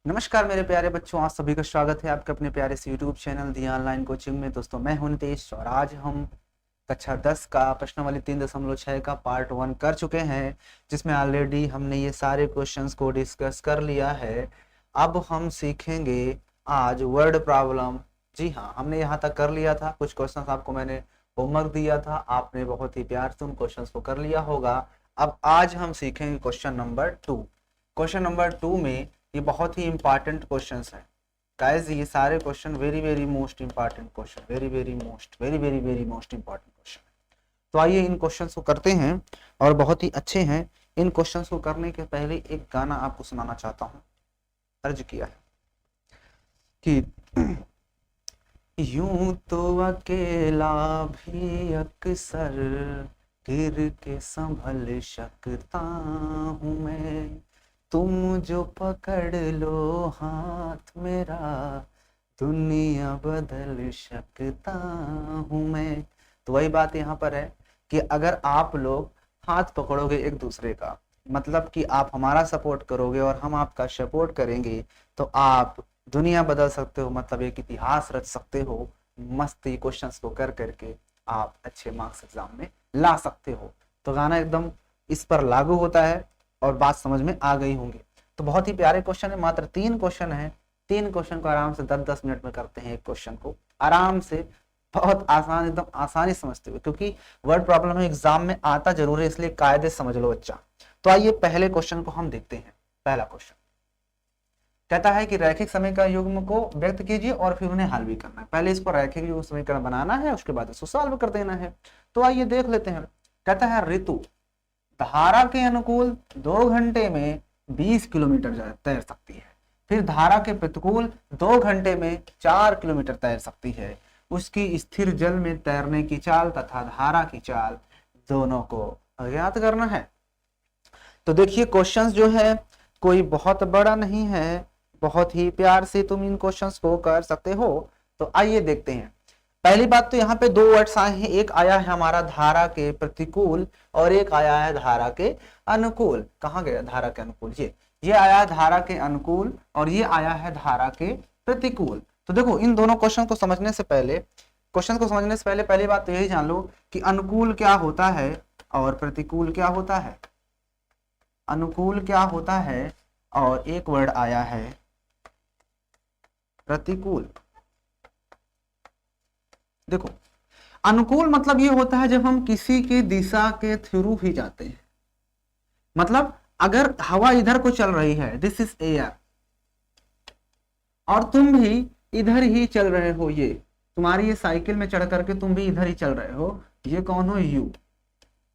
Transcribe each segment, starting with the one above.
नमस्कार मेरे प्यारे बच्चों, आप सभी का स्वागत है आपके अपने प्यारे से यूट्यूब चैनल दी ऑनलाइन कोचिंग में। दोस्तों मैं हूं नितेश और आज हम कक्षा 10 का प्रश्नावली 3.6 का पार्ट 1 कर चुके हैं, जिसमें ऑलरेडी हमने ये सारे क्वेश्चंस को डिस्कस कर लिया है। अब हम सीखेंगे आज वर्ड प्रॉब्लम। जी हाँ, हमने यहाँ तक कर लिया था। कुछ क्वेश्चंस आपको मैंने होमवर्क दिया था, आपने बहुत ही प्यार से उन क्वेश्चंस को कर लिया होगा। अब आज हम सीखेंगे क्वेश्चन नंबर 2। क्वेश्चन नंबर 2 में ये बहुत ही इंपॉर्टेंट क्वेश्चंस हैं गाइस। ये सारे question very most important question, very most important question. तो आइए इन क्वेश्चंस को करते हैं और बहुत ही अच्छे हैं। इन क्वेश्चंस को करने के पहले एक गाना आपको सुनाना चाहता हूँ। अर्ज किया है कि यूं तो अकेला भी अक्सर गिर के संभल सकता हूँ मैं, तुम जो पकड़ लो हाथ मेरा दुनिया बदल सकता हूँ मैं। तो वही बात यहाँ पर है कि अगर आप लोग हाथ पकड़ोगे एक दूसरे का, मतलब कि आप हमारा सपोर्ट करोगे और हम आपका सपोर्ट करेंगे, तो आप दुनिया बदल सकते हो, मतलब एक इतिहास रच सकते हो। मस्ती क्वेश्चंस को कर करके आप अच्छे मार्क्स एग्जाम में ला सकते हो। तो गाना एकदम इस पर लागू होता है और बात समझ में आ गई होंगी। तो बहुत ही प्यारे क्वेश्चन है, मात्र 3 क्वेश्चन है। 3 क्वेश्चन को आराम से 10-10 मिनट में करते हैं। एक क्वेश्चन को आराम से, बहुत आसान, एकदम आसानी समझते हुए, क्योंकि वर्ड प्रॉब्लम एग्जाम में आता जरूर है, इसलिए कायदे समझ लो बच्चा। तो आइए पहले क्वेश्चन को हम देखते हैं। पहला क्वेश्चन कहता है कि रैखिक समीकरण युग्म को व्यक्त कीजिए और फिर उन्हें हल भी करना है। पहले इसको रैखिक युग्म समीकरण बनाना है, उसके बाद इसको सॉल्व कर देना है। तो आइए देख लेते हैं। कहता है ऋतु धारा के अनुकूल 2 घंटे में 20 किलोमीटर तैर सकती है, फिर धारा के प्रतिकूल 2 घंटे में 4 किलोमीटर तैर सकती है। उसकी स्थिर जल में तैरने की चाल तथा धारा की चाल दोनों को ज्ञात करना है। तो देखिए क्वेश्चंस जो है कोई बहुत बड़ा नहीं है, बहुत ही प्यार से तुम इन क्वेश्चंस को कर सकते हो। तो आइए देखते हैं। पहली बात तो यहाँ पे 2 वर्ड्स आए हैं, एक आया है हमारा धारा के प्रतिकूल और एक आया है धारा के अनुकूल। कहाँ गया धारा के अनुकूल? ये आया है धारा के अनुकूल और ये आया है धारा के प्रतिकूल। तो देखो इन दोनों क्वेश्चन को समझने से पहले पहली बात तो यही जान लो कि अनुकूल क्या होता है और प्रतिकूल क्या होता है। अनुकूल क्या होता है और एक वर्ड आया है प्रतिकूल। देखो अनुकूल मतलब ये होता है जब हम किसी की दिशा के थ्रू ही जाते हैं। मतलब अगर हवा इधर को चल रही है, दिस इज एयर, और तुम भी इधर ही चल रहे हो, ये तुम्हारी ये साइकिल में चढ़ करके तुम भी इधर ही चल रहे हो, ये कौन हो? यू।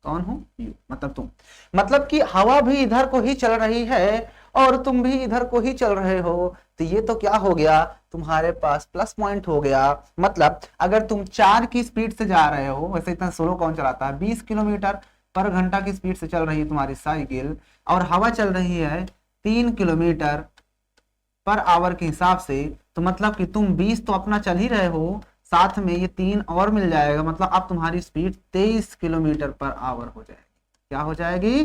कौन हो? यू, मतलब तुम। मतलब कि हवा भी इधर को ही चल रही है और तुम भी इधर को ही चल रहे हो, तो ये तो क्या हो गया, तुम्हारे पास प्लस पॉइंट हो गया। मतलब अगर तुम 4 की स्पीड से जा रहे हो, वैसे इतना स्लो कौन चलाता है, 20 किलोमीटर पर घंटा की स्पीड से चल रही है तुम्हारी साइकिल, और हवा चल रही है 3 किलोमीटर पर आवर के हिसाब से, तो मतलब कि तुम 20 तो अपना चल ही रहे हो, साथ में ये 3 और मिल जाएगा। मतलब अब तुम्हारी स्पीड 23 किलोमीटर पर आवर हो जाएगी। क्या हो जाएगी?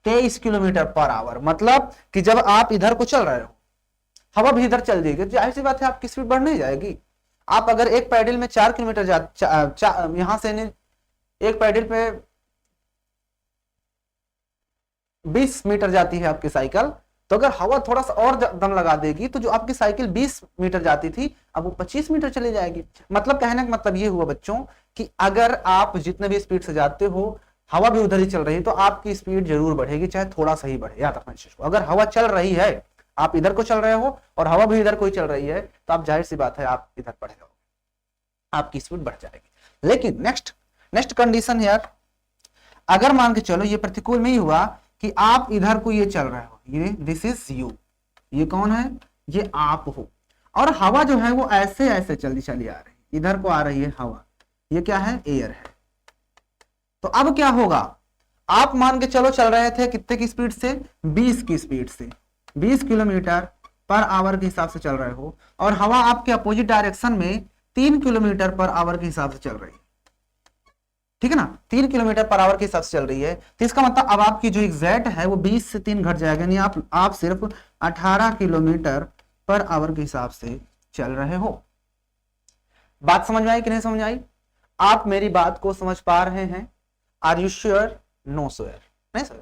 23 किलोमीटर पर आवर। मतलब कि जब आप इधर को चल रहे हो, हवा भी इधर चल जाएगी, जाहिर सी बात है आपकी स्पीड बढ़ नहीं जाएगी। आप अगर एक पैडल में 4 किलोमीटर यहां से एक पैडल पे 20 मीटर जाती है आपकी साइकिल, तो अगर हवा थोड़ा सा और दम लगा देगी तो जो आपकी साइकिल 20 मीटर जाती थी अब वो 25 मीटर चली जाएगी। मतलब कहने का मतलब ये हुआ बच्चों कि अगर आप जितने भी स्पीड से जाते हो, हवा भी उधर ही चल रही है, तो आपकी स्पीड जरूर बढ़ेगी, चाहे थोड़ा सा ही बढ़े। याद रखना इस चीज को। अगर हवा चल रही है, आप इधर को चल रहे हो और हवा भी इधर को ही चल रही है, तो आप जाहिर सी बात है आप इधर बढ़ जाओगे, आपकी स्पीड बढ़ जाएगी। लेकिन नेक्स्ट कंडीशन यार, अगर मान के चलो ये प्रतिकूल में ही हुआ कि आप इधर को ये चल रहे हो, ये दिस इज यू, ये कौन है? ये आप हो, और हवा जो है वो ऐसे ऐसे चली आ रही है, इधर को आ रही है हवा, ये क्या है? एयर है। तो अब क्या होगा? आप मान के चलो चल रहे थे कितने की स्पीड से? 20 की स्पीड से, 20 किलोमीटर पर आवर के हिसाब से चल रहे हो, और हवा आपके अपोजिट डायरेक्शन में 3 किलोमीटर पर आवर के हिसाब से चल रही है। ठीक है ना, 3 किलोमीटर पर आवर के हिसाब से चल रही है। तो इसका मतलब अब आपकी जो एग्जैक्ट है वो 20 से 3 घट जाएगा, यानी आप सिर्फ 18 किलोमीटर पर आवर के हिसाब से चल रहे हो। बात समझ में आई कि नहीं समझ आई? आप मेरी बात को समझ पा रहे हैं? Are you sure? No sure? नहीं सर,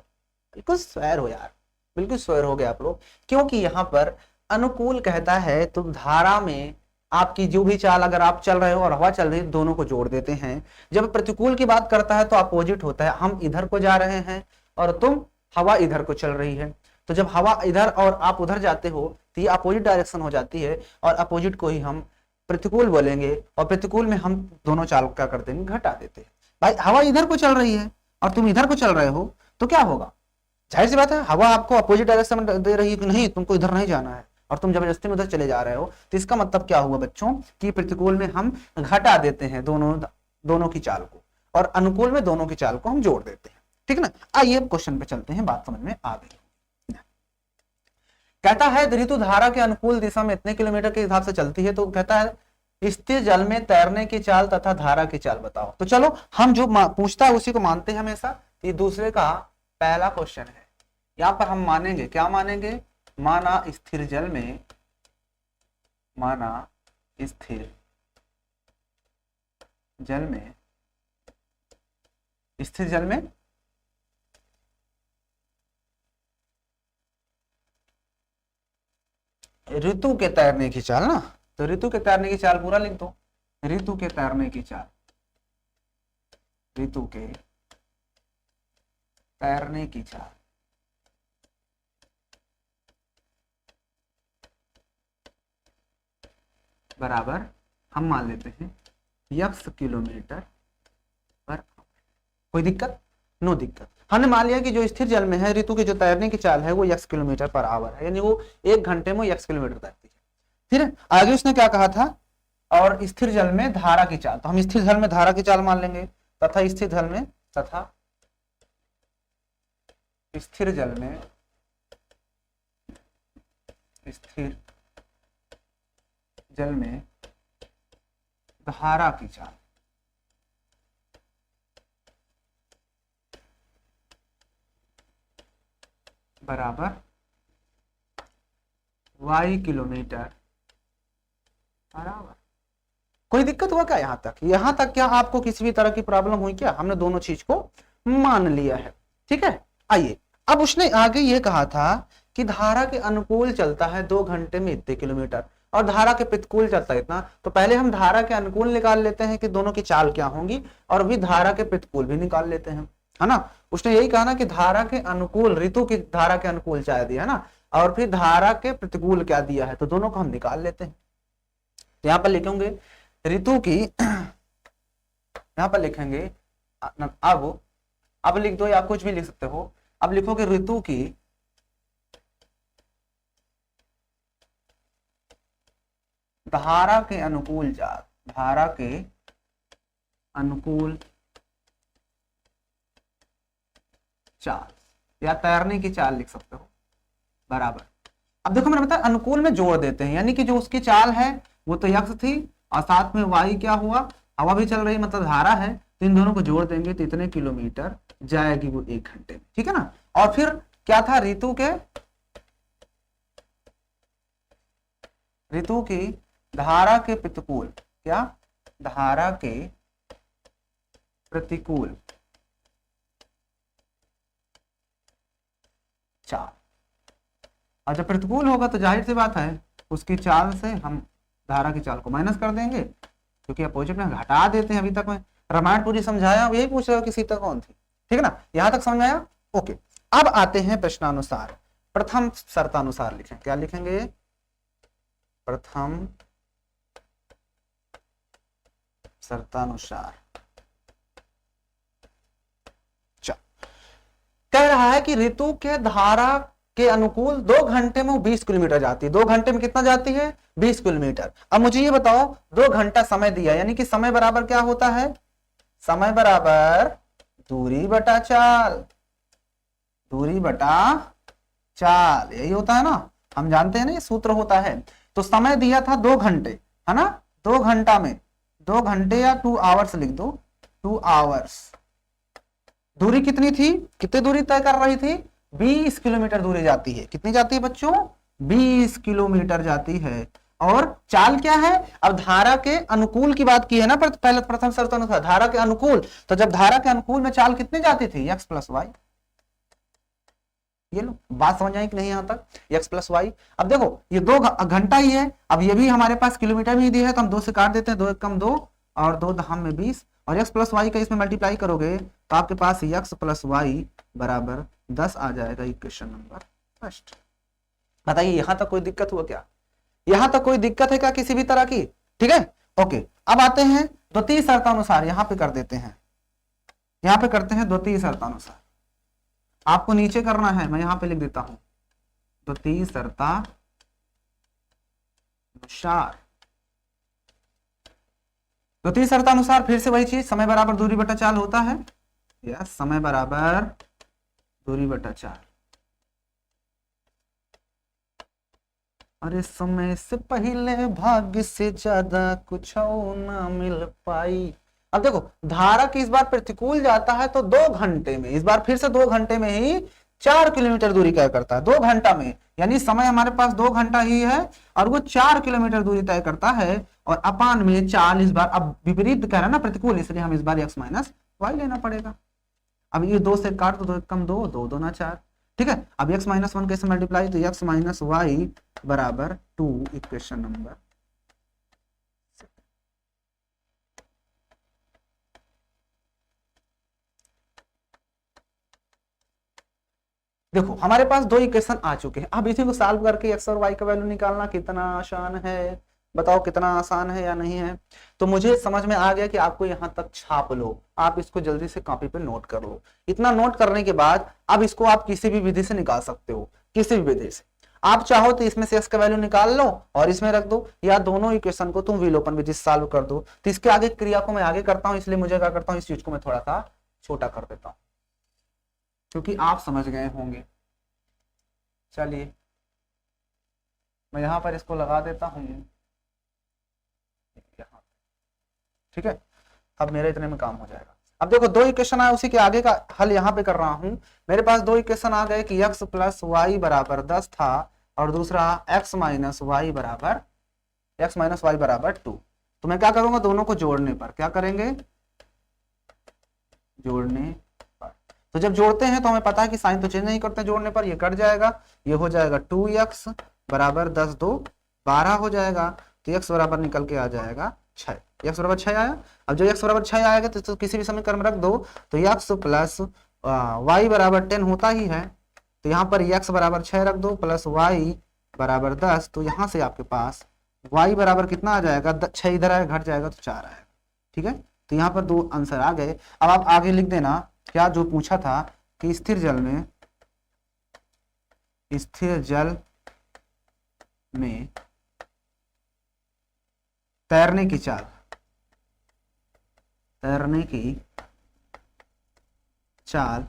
बिल्कुल श्योर हो यार, बिल्कुल श्योर हो गए आप लोग, क्योंकि यहाँ पर अनुकूल कहता है तो धारा में आपकी जो भी चाल, अगर आप चल रहे हो और हवा चल रही है, दोनों को जोड़ देते हैं। जब प्रतिकूल की बात करता है तो अपोजिट होता है, हम इधर को जा रहे हैं और तुम, हवा इधर को चल रही है, तो जब हवा इधर और आप उधर जाते हो तो ये अपोजिट डायरेक्शन हो जाती है, और अपोजिट को ही हम प्रतिकूल बोलेंगे, और प्रतिकूल में हम दोनों चाल क्या कर देंगे, घटा देते हैं। भाई हवा इधर को चल रही है और तुम इधर को चल रहे हो तो क्या होगा? जाहिर सी बात है, हवा आपको अपोजिट डायरेक्शन में दे रही है कि नहीं, तुमको इधर नहीं जाना है, और तुम जबरदस्ती में उधर चले जा रहे हो, तो इसका मतलब क्या हुआ बच्चों कि प्रतिकूल में हम घटा देते हैं दोनों की चाल को, और अनुकूल में दोनों की चाल को हम जोड़ देते हैं। ठीक ना? आइए क्वेश्चन पे चलते हैं, बात समझ में आ गई। कहता है ऋतु धारा के अनुकूल दिशा में इतने किलोमीटर के हिसाब से चलती है, तो कहता है स्थिर जल में तैरने की चाल तथा धारा की चाल बताओ। तो चलो हम जो पूछता है उसी को मानते हैं हमेशा। ये दूसरे का पहला क्वेश्चन है, यहां पर हम मानेंगे, क्या मानेंगे? माना स्थिर जल में, माना स्थिर जल में, स्थिर जल में ऋतु के तैरने की चाल ना, तो ऋतु के तैरने की चाल पूरा लिख दो। ऋतु के तैरने की चाल, ऋतु के तैरने की चाल बराबर हम मान लेते हैं x किलोमीटर पर। कोई दिक्कत? नो दिक्कत। हमने मान लिया कि जो स्थिर जल में है ऋतु की जो तैरने की चाल है वो x किलोमीटर पर आवर है, यानी वो 1 घंटे में x किलोमीटर तैरती है। फिर आगे उसने क्या कहा था? और स्थिर जल में धारा की चाल, तो हम स्थिर जल में धारा की चाल मान लेंगे, तथा स्थिर जल में, तथा स्थिर जल में, स्थिर जल में धारा की चाल बराबर y किलोमीटर पर आवर। कोई दिक्कत हुआ क्या यहां तक? यहां तक क्या आपको किसी भी तरह की प्रॉब्लम हुई क्या? हमने दोनों चीज को मान लिया है। ठीक है, आइए अब उसने आगे ये कहा था कि धारा के अनुकूल चलता है 2 घंटे में इतने किलोमीटर, और धारा के प्रतिकूल चलता है इतना। तो पहले हम धारा के अनुकूल निकाल लेते हैं कि दोनों की चाल क्या होंगी, और भी धारा के प्रतिकूल भी निकाल लेते हैं, है ना। उसने यही कहा ना कि धारा के अनुकूल, ऋतु की धारा के अनुकूल चाल दिया है ना, और फिर धारा के प्रतिकूल क्या दिया है, तो दोनों को हम निकाल लेते हैं। तो यहां पर लिखेंगे ऋतु की, यहां पर लिखेंगे अब लिख दो, या कुछ भी लिख सकते हो। अब लिखोगे ऋतु की धारा के अनुकूल चाल, धारा के अनुकूल चाल, या तैरने की चाल लिख सकते हो, बराबर। अब देखो मैंने बताया अनुकूल में जोड़ देते हैं, यानी कि जो उसकी चाल है वो तो x थी, और साथ में y क्या हुआ, हवा भी चल रही, मतलब धारा है, तो इन दोनों को जोड़ देंगे तो इतने किलोमीटर जाएगी वो 1 घंटे में। ठीक है ना। और फिर क्या था? ऋतु की धारा के प्रतिकूल, क्या? धारा के प्रतिकूल चाल, और जब प्रतिकूल होगा तो जाहिर सी बात है उसकी चाल से हम धारा की चाल को माइनस कर देंगे, क्योंकि अपोजिट में घटा देते हैं। अभी तक मैं रामायण पूरी समझाया, यही पूछ रहे हो कि सीता कौन थी। ठीक है ना, यहां तक समझ आया? ओके, अब आते हैं प्रश्नानुसार। प्रथम शर्तानुसार लिखें, क्या लिखेंगे? प्रथम शर्तानुसार। कह रहा है कि ऋतु के धारा के अनुकूल 2 घंटे में 20 किलोमीटर जाती है। 2 घंटे में कितना जाती है? 20 किलोमीटर। अब मुझे ये बताओ, 2 घंटा समय दिया, यानी कि समय बराबर क्या होता है? समय बराबर दूरी बटा चाल, दूरी बटा चाल, यही होता है ना, हम जानते हैं ना, ये सूत्र होता है। तो समय दिया था 2 घंटे, है ना, 2 घंटा में, 2 घंटे या 2 आवर्स लिख दो, 2 आवर्स। दूरी कितनी थी? कितनी दूरी तय कर रही थी? 20 किलोमीटर दूरी जाती है। कितनी जाती है बच्चों? 20 किलोमीटर जाती है। और चाल क्या है, अब धारा के अनुकूल की बात की है ना, पहले प्रथम शर्त अनुसार धारा के अनुकूल, तो जब धारा के अनुकूल में चाल कितनी जाती थी, x प्लस वाई। ये लो, बात समझ आई कि नहीं यहां तक, x प्लस वाई। अब देखो ये 2 घंटा ही है, अब ये भी हमारे पास किलोमीटर में ही दिया है, तो हम 2 से काट देते हैं, 2 एक कम 2 और 2 दहम में 20, और x प्लस वाई का इसमें मल्टीप्लाई करोगे तो आपके पास x प्लस वाई बराबर 10 आ जाएगा, इक्वेशन नंबर फर्स्ट। बताइए यहां तक कोई दिक्कत हुआ क्या, यहां तक कोई दिक्कत है क्या किसी भी तरह की, ठीक है ओके। अब आते हैं द्वितीय शर्तानुसार, यहां पे कर देते हैं, यहां पे करते हैं द्वितीय शर्तानुसार। आपको नीचे करना है, मैं यहां पे लिख देता हूं द्वितीय शर्तानुसार। द्वितीय शर्तानुसार फिर से वही चीज, समय बराबर दूरी बटा चाल होता है, या समय बराबर दूरी बटा चाल। अरे समय से पहले भाग्य से ज्यादा कुछ ना मिल पाई। अब देखो धारा की इस बार प्रतिकूल जाता है तो 2 घंटे में, इस बार फिर से 2 घंटे में ही 4 किलोमीटर दूरी तय करता है, 2 घंटा में, यानी समय हमारे पास 2 घंटा ही है और वो 4 किलोमीटर दूरी तय करता है। और अपान में चाल इस बार, अब विपरीत कह रहा है ना प्रतिकूल, इसलिए हम इस बार x माइनस वाई लेना पड़ेगा। अब ये 2 से काट दो, 2 एक कम 2, 2 दूना 4, ठीक है। अब x माइनस 1 कैसे मल्टीप्लाई, तो x माइनस वाई बराबर 2, इक्वेशन नंबर। देखो हमारे पास 2 इक्वेशन आ चुके हैं, अब इसी को सॉल्व करके x और y का वैल्यू निकालना कितना आसान है, बताओ कितना आसान है या नहीं है। तो मुझे समझ में आ गया कि आपको यहां तक छाप लो, आप इसको जल्दी से कॉपी पे नोट कर लो। इतना नोट करने के बाद अब इसको आप किसी भी विधि से निकाल सकते हो, किसी भी विधि से। आप चाहो तो इसमें से x का वैल्यू निकाल लो और इसमें रख दो, या दोनों इक्वेशन को तुम विलोपन विधि से सॉल्व कर दो। तो इसके आगे क्रिया को मैं आगे करता हूं, इसलिए मुझे क्या करता हूं, इस चीज को मैं थोड़ा सा छोटा कर देता हूं, क्योंकि आप समझ गए होंगे। चलिए मैं यहां पर इसको लगा देता हूं यहां, ठीक है। अब मेरे इतने में काम हो जाएगा। अब देखो 2 इक्वेशन आए, उसी के आगे का हल यहां पे कर रहा हूं। मेरे पास 2 इक्वेशन आ गए कि x प्लस वाई बराबर 10 था और दूसरा x माइनस वाई बराबर 2। तो मैं क्या करूंगा, दोनों को जोड़ने पर, क्या करेंगे, जोड़ने पर। तो जब जोड़ते हैं तो हमें पता है कि साइन तो चेंज नहीं करते, जोड़ने पर ये कट जाएगा, ये हो जाएगा 2x बराबर 10 2 12 हो जाएगा। तो x बराबर निकल के आ जाएगा 6, x बराबर 6 आया। अब जब x बराबर 6 आएगा तो किसी भी समीकरण में रख दो, तो x प्लस वाई बराबर 10 होता ही है, तो यहाँ पर x बराबर 6 रख दो प्लस y बराबर 10। तो यहाँ से आपके पास y बराबर कितना आ जाएगा, 6 इधर आएगा, घट जाएगा तो 4 आएगा, ठीक है। तो यहाँ पर 2 आंसर आ गए। अब आप आगे लिख देना क्या जो पूछा था कि स्थिर जल में तैरने की चाल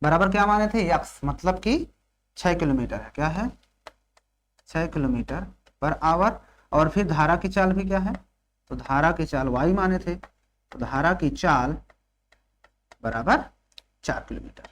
बराबर क्या माने थे, x, मतलब कि 6 किलोमीटर है, क्या है 6 किलोमीटर पर आवर। और फिर धारा की चाल भी क्या है, तो धारा की चाल y माने थे, तो धारा की चाल बराबर 4 किलोमीटर,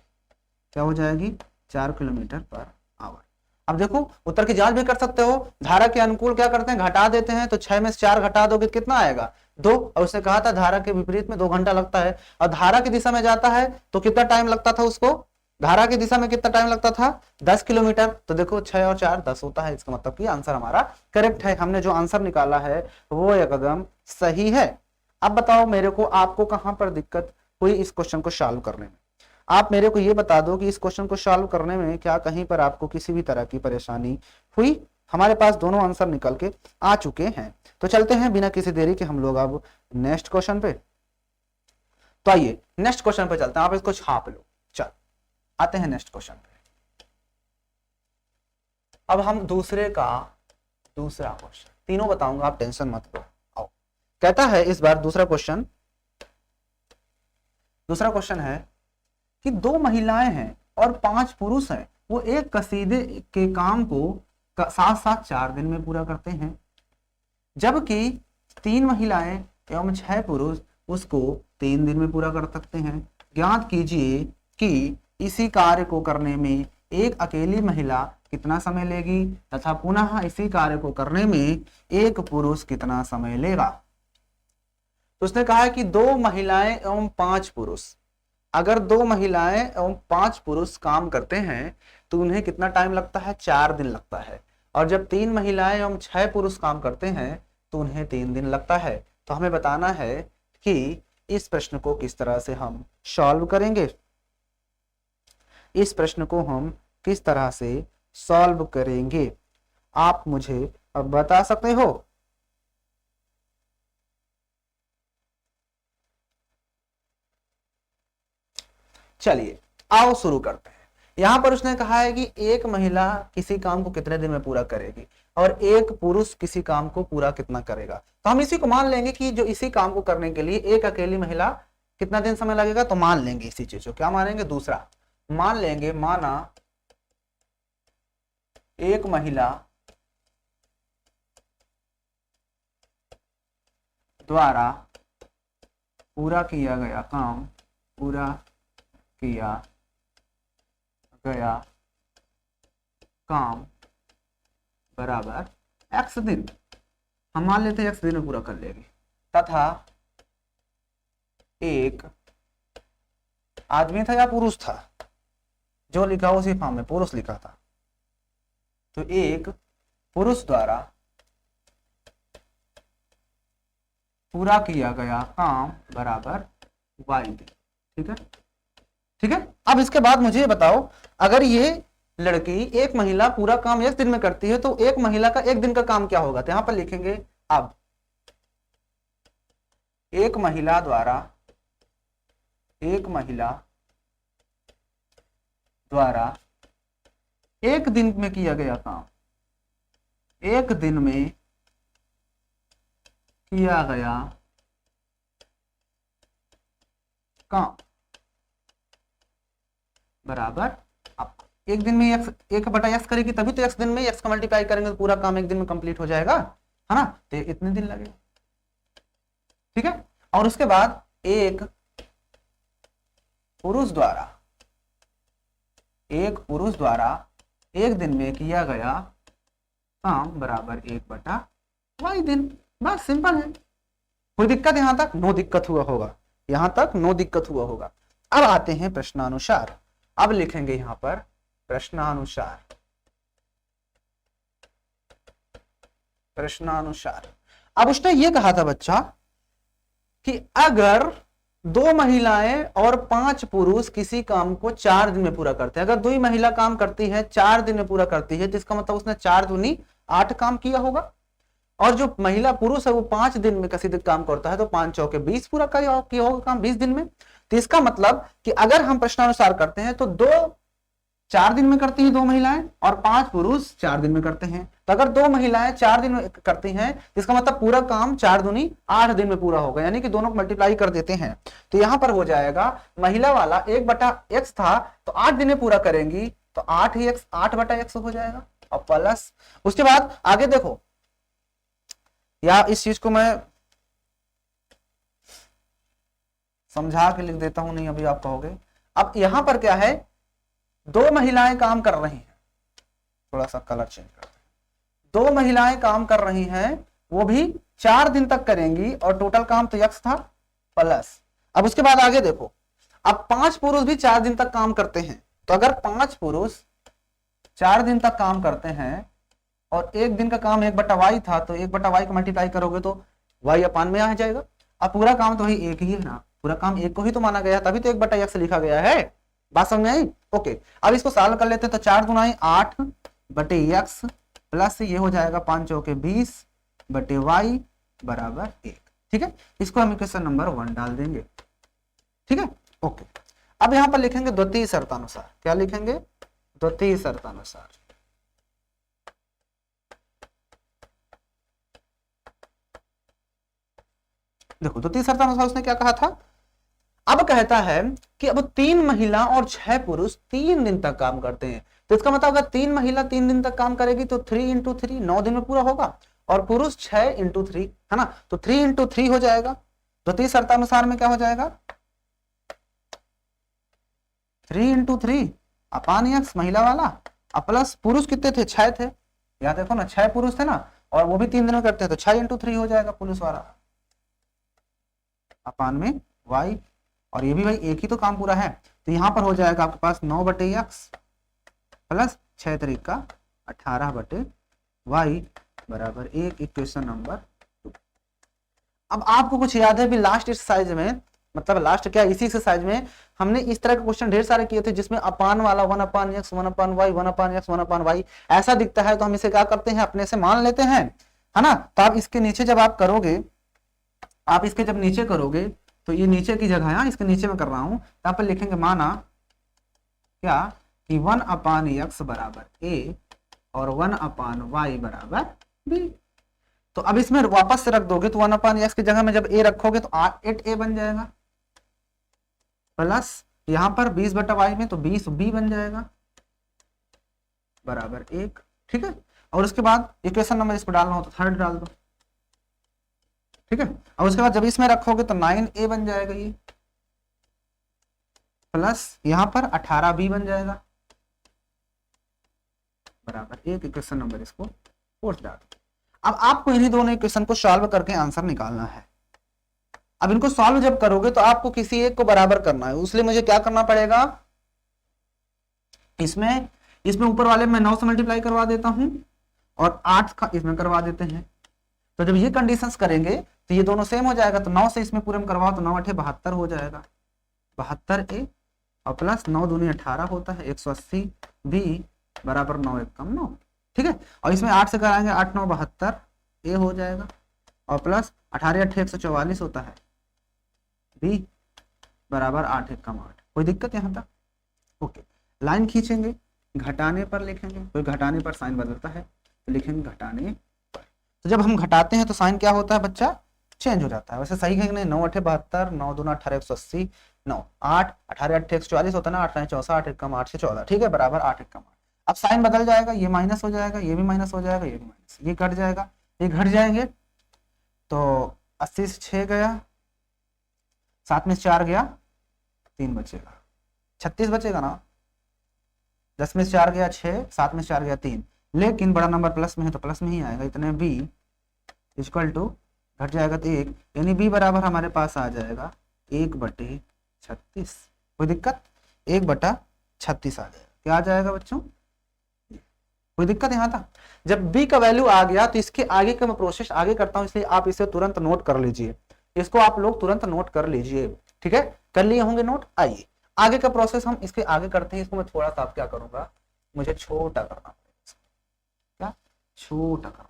क्या हो जाएगी 4 किलोमीटर पर आवर। अब देखो उत्तर की जांच भी कर सकते हो, धारा के अनुकूल क्या करते हैं, घटा देते हैं, तो 6 में से 4 घटा दोगे कितना आएगा 2, और उसने कहा था धारा के विपरीत में 2 घंटा लगता है, और धारा की दिशा में जाता है तो कितना टाइम लगता था उसको, धारा की दिशा में कितना टाइम लगता था 10 किलोमीटर। तो देखो 6 और 4 10 होता है, इसका मतलब कि आंसर हमारा करेक्ट है, हमने जो आंसर निकाला है वो एकदम सही है। अब बताओ मेरे को, आपको कहां पर दिक्कत हुई इस क्वेश्चन को सॉल्व करने में, आप मेरे को ये बता दो कि इस क्वेश्चन को सॉल्व करने में क्या कहीं पर आपको किसी भी तरह की परेशानी हुई। हमारे पास दोनों आंसर निकल के आ चुके हैं, तो चलते हैं बिना किसी देरी के हम लोग अब नेक्स्ट क्वेश्चन पे। तो आइए नेक्स्ट क्वेश्चन पे चलते हैं, आप इसको छाप लो। चल आते हैं नेक्स्ट क्वेश्चन पे। अब हम दूसरा क्वेश्चन, तीनों बताऊंगा, आप टेंशन मत लो। आओ, कहता है इस बार दूसरा क्वेश्चन है कि 2 महिलाएं हैं और 5 पुरुष हैं, वो एक कसीदे के काम को साथ साथ 4 दिन में पूरा करते हैं, जबकि 3 महिलाएं एवं 6 पुरुष उसको 3 दिन में पूरा कर सकते हैं। ज्ञात कीजिए कि इसी कार्य को करने में एक अकेली महिला कितना समय लेगी तथा पुनः इसी कार्य को करने में एक पुरुष कितना समय लेगा। तो उसने कहा है कि 2 महिलाएं एवं 5 पुरुष, अगर 2 महिलाएं एवं 5 पुरुष काम करते हैं तो उन्हें कितना टाइम लगता है, 4 दिन लगता है। और जब 3 महिलाएं एवं 6 पुरुष काम करते हैं तो उन्हें 3 दिन लगता है। तो हमें बताना है कि इस प्रश्न को किस तरह से हम सॉल्व करेंगे। इस प्रश्न को हम किस तरह से सॉल्व करेंगे, आप मुझे अब बता सकते हो। चलिए आओ शुरू करते हैं। यहां पर उसने कहा है कि एक महिला किसी काम को कितने दिन में पूरा करेगी और एक पुरुष किसी काम को पूरा कितना करेगा। तो हम इसी को मान लेंगे कि जो इसी काम को करने के लिए एक अकेली महिला कितना दिन समय लगेगा। तो मान लेंगे इसी चीज को, क्या मानेंगे, दूसरा मान लेंगे, माना एक महिला द्वारा पूरा किया गया काम, पूरा किया गया काम बराबर x दिन, हम मान लेते हैं x दिन में पूरा कर लेगी, तथा एक आदमी था या पुरुष था, जो लिखा उसी फॉर्म में पुरुष लिखा था, तो एक पुरुष द्वारा पूरा किया गया काम बराबर y दिन। ठीक है, ठीक है। अब इसके बाद मुझे बताओ, अगर ये लड़की एक महिला पूरा काम एक दिन में करती है तो एक महिला का एक दिन का काम क्या होगा। तो यहां पर लिखेंगे, अब एक महिला द्वारा एक दिन में किया गया काम, एक दिन में किया गया काम बराबर, अब एक दिन में एक बटा एक्स करेगी तभी तो एक्स दिन में एक्स का मल्टीप्लाई करेंगे तो पूरा काम एक दिन में कंप्लीट हो जाएगा, है ना। तो इतने दिन लगेगा। ठीक है, और उसके बाद एक पुरुष द्वारा एक दिन में किया गया काम बराबर 1/y दिन। बस सिंपल है। कोई दिक्कत यहां तक? नो दिक्कत हुआ होगा, यहां तक नो दिक्कत हुआ होगा। अब आते हैं प्रश्नानुसार। अब लिखेंगे यहां पर प्रश्नानुसार। अब उसने ये कहा था बच्चा कि अगर 2 महिलाएं और 5 पुरुष किसी काम को 4 दिन में पूरा करते हैं, अगर 2 महिला काम करती है 4 दिन में पूरा करती है, तो इसका मतलब उसने 4 दूनी 8 काम किया होगा, और जो महिला पुरुष है वो 5 दिन में किसी दिन काम करता है तो 5 चौके 20 पूरा किया होगा काम 20 दिन में। तो इसका मतलब कि अगर हम प्रश्नानुसार करते हैं तो 4 दिन में करती हैं 2 महिलाएं और 5 पुरुष 4 दिन में करते हैं। तो अगर 2 महिलाएं 4 दिन में करती हैं तो इसका मतलब पूरा काम 4 दूनी 8 दिन में पूरा होगा, यानी कि दोनों को मल्टीप्लाई कर देते हैं। तो यहां पर हो जाएगा महिला वाला 1/x था तो 8 दिन में पूरा करेंगी तो 8/x हो जाएगा, और प्लस उसके बाद आगे देखो, या इस चीज को मैं समझा के लिख देता हूं, नहीं अभी आप कहोगे। अब यहां पर क्या है, 2 महिलाएं काम कर रही हैं, थोड़ा सा कलर चेंज करते हैं। 2 महिलाएं काम कर रही हैं, वो भी 4 दिन तक करेंगी और टोटल काम तो x था प्लस। अब उसके बाद आगे देखो, अब 5 पुरुष भी 4 दिन तक काम करते हैं, तो अगर 5 पुरुष 4 दिन तक काम करते हैं और एक दिन का काम 1/y था तो 1/y को मल्टीप्लाई करोगे तो y अपान में आ जाएगा। अब पूरा काम तो वही एक ही है ना, पूरा काम एक को ही तो माना गया, तभी तो 1/x लिखा गया है। बात समझ में आई? ओके, अब इसको सॉल्व कर लेते हैं। तो 4 दूनी 8/x प्लस ये हो जाएगा 5 चौके 20/y बराबर 1। ठीक है, इसको हम इक्वेशन नंबर 1 डाल देंगे। ठीक है, ओके। अब यहां पर लिखेंगे द्वितीय शर्तानुसार। क्या लिखेंगे? द्वितीय शर्तानुसार। देखो द्वितीय शर्तानुसार उसने क्या कहा था, अब कहता है कि अब 3 महिला और 6 पुरुष 3 दिन तक काम करते हैं। तो इसका मतलब अगर 3 महिला 3 दिन तक काम करेगी तो 3 × 3 9 दिन में पूरा होगा, और पुरुष 6 × 3 है ना, तो 3 × 3 हो जाएगा। द्वितीय शर्तानुसार में क्या हो जाएगा, 3 × 3 अपान x महिला वाला अब प्लस पुरुष कितने थे, 6 थे, याद देखो ना 6 पुरुष थे ना, और वो भी 3 दिन में करते हैं, तो 6 × 3 हो जाएगा पुरुष वाला अपान में y, और ये भी भाई एक ही तो काम पूरा है, तो यहाँ पर हो जाएगा आपके पास 9/x प्लस 6 तरीका 18/y बराबर 1, इक्वेशन नंबर 2। अब आपको कुछ याद है भी लास्ट एक्सरसाइज में, मतलब लास्ट क्या इसी एक्सरसाइज में हमने इस तरह के क्वेश्चन ढेर सारे किए थे जिसमें अपान वाला 1/x 1/y 1/x 1/y ऐसा दिखता है, तो हम इसे क्या करते हैं अपने से मान लेते हैं, है ना। तो आप इसके नीचे जब आप करोगे, आप इसके जब नीचे करोगे तो ये नीचे की जगह है, इसके नीचे में कर रहा हूं, यहाँ पर लिखेंगे माना क्या कि 1/x बराबर a और 1/y बराबर b। तो अब इसमें वापस से रख दोगे तो 1/x की जगह में जब a रखोगे तो 8a बन जाएगा, प्लस यहां पर 20/y में तो 20b बन जाएगा बराबर 1, ठीक है। और उसके बाद इक्वेशन नंबर इस पर डालना हो तो 3rd डाल दो, ठीक है। और उसके बाद जब इसमें रखोगे तो 9a बन जाएगा ये, प्लस यहां पर 18b बन जाएगा बराबर 1, इक्वेशन नंबर इसको 4th डाल। अब आपको इन्हीं दोनों इक्वेशन को सॉल्व करके आंसर निकालना है। अब इनको सॉल्व जब करोगे तो आपको किसी एक को बराबर करना है, इसलिए मुझे क्या करना पड़ेगा, इसमें ऊपर वाले में 9 से मल्टीप्लाई करवा देता हूं और 8 का इसमें करवा देते हैं। तो जब ये कंडीशंस करेंगे तो ये दोनों सेम हो जाएगा, तो 9 से इसमें पूरे में करवाओ तो 9 8 72 हो जाएगा, 72a और प्लस 9 दूनी 18 होता है 180 b बराबर 9 1 कम 9, ठीक है। और इसमें 8 से कराएंगे 8 9 72 a हो जाएगा, और प्लस 18 8 144 होता है b बराबर 8 1 कम 8। कोई दिक्कत यहाँ तक? ओके, लाइन खींचेंगे, घटाने पर लिखेंगे, कोई घटाने पर साइन बदलता है तो लिखेंगे घटाने पर। तो जब हम घटाते हैं तो साइन क्या होता है बच्चा, चेंज हो जाता है। वैसे सही है कि नहीं, 9 8 72 9 दूना 18 180 9 8 18 8 144 होता है ना, 8 9 64 8 1 कम 8 से 14, ठीक है, बराबर 8 1 कम 8। अब साइन बदल जाएगा, ये माइनस हो जाएगा, ये भी माइनस हो जाएगा, ये भी माइनस, ये कट जाएगा, ये घट जाएंगे, तो 80 से 6 गया, 7 में 4 गया, 3 बचेगा, 36 बचेगा ना, 10 में 4 गया 6, 7 में 4 गया 3, लेकिन बड़ा नंबर प्लस में है तो प्लस में ही आएगा, इतने b इक्वल टू घट जाएगा तो 1, यानी b बराबर हमारे पास आ जाएगा 1/36। कोई दिक्कत? 1/36 आ जाएगा। क्या आ जाएगा बच्चों? कोई दिक्कत यहाँ था? जब b का वैल्यू आ गया तो इसके आगे का मैं प्रोसेस आगे करता हूं, इसलिए आप इसे तुरंत नोट कर लीजिए, इसको आप लोग तुरंत नोट कर लीजिए, ठीक है, कर लिए होंगे नोट। आइए आगे का प्रोसेस हम इसके आगे करते हैं। इसको मैं थोड़ा सा आप क्या करूंगा, मुझे छोटा करना पड़ेगा, क्या छोटा करना।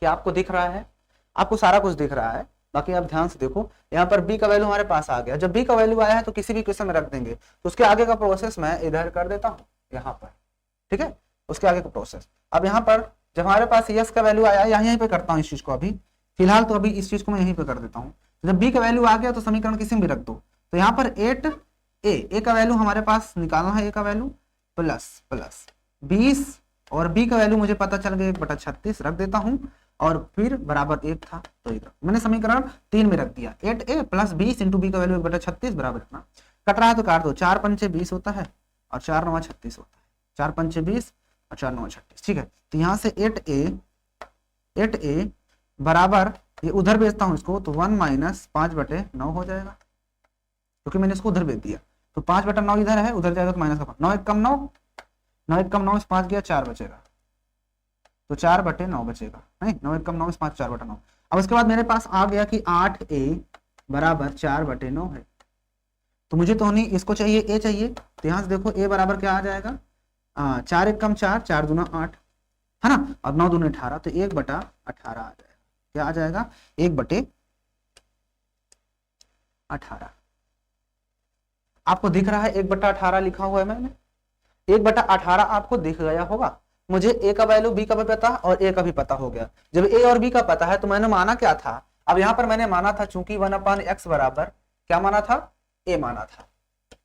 क्या आपको दिख रहा है? आपको सारा कुछ दिख रहा है, बाकी आप ध्यान से देखो। यहाँ पर b का वैल्यू हमारे पास आ गया, जब b का वैल्यू आया है तो किसी भी क्वेश्चन में रख देंगे, तो उसके आगे का प्रोसेस मैं इधर कर देता हूँ यहाँ पर, ठीक है, उसके आगे का प्रोसेस। अब यहाँ पर जब हमारे पास यस का वैल्यू आया, यहीं पे करता हूँ इस चीज को, अभी फिलहाल तो अभी इस चीज को मैं यहीं पे कर देता हूँ। जब b का वैल्यू आ गया तो समीकरण किसी में भी रख दो, तो यहाँ पर 8a का वैल्यू हमारे पास निकालना है, a का वैल्यू प्लस 20 और b का वैल्यू मुझे पता चल गया 1/36 रख देता हूँ, और फिर बराबर 1 था तो इधर मैंने समीकरण 3 में रख दिया, 8a प्लस 20 इंटू बी का वैल्यू 1/36 बराबर इतना। कट रहा है तो काट दो, 4 पंचे 20 होता है और 4 9 36 होता है, 4 पंचे 20 और 4 9 36, ठीक है। तो यहाँ से 8a बराबर, ये उधर भेजता हूँ इसको, तो 1 माइनस 5/9 हो जाएगा, क्योंकि मैंने इसको उधर भेज दिया, तो 5/9 इधर है, उधर जाएगा तो माइनस का 9 1 कम 9, 9 1 कम 9 से 5 गया, 4 बचेगा, तो 4/9 बचेगा, नहीं 9 1 कम 9 से 5 4/9। अब उसके बाद मेरे पास आ गया कि 8a बराबर 4/9 है, तो मुझे तो नहीं इसको चाहिए, a चाहिए, तो यहाँ से देखो a बराबर क्या आ जाएगा, 4 1 कम 4, 4 दूना 8 है ना, और 9 दूना 18, तो 1/18 आ जाएगा। क्या आ जाएगा? 1/18। आपको दिख रहा है 1/18 लिखा हुआ है मैंने, 1/18 आपको दिख गया होगा। मुझे a का वैल्यू b का भी पता और a का भी पता हो गया। जब a और b का पता है तो मैंने माना क्या था, अब यहाँ पर मैंने माना था चूंकि 1/x बराबर क्या माना था, a माना था,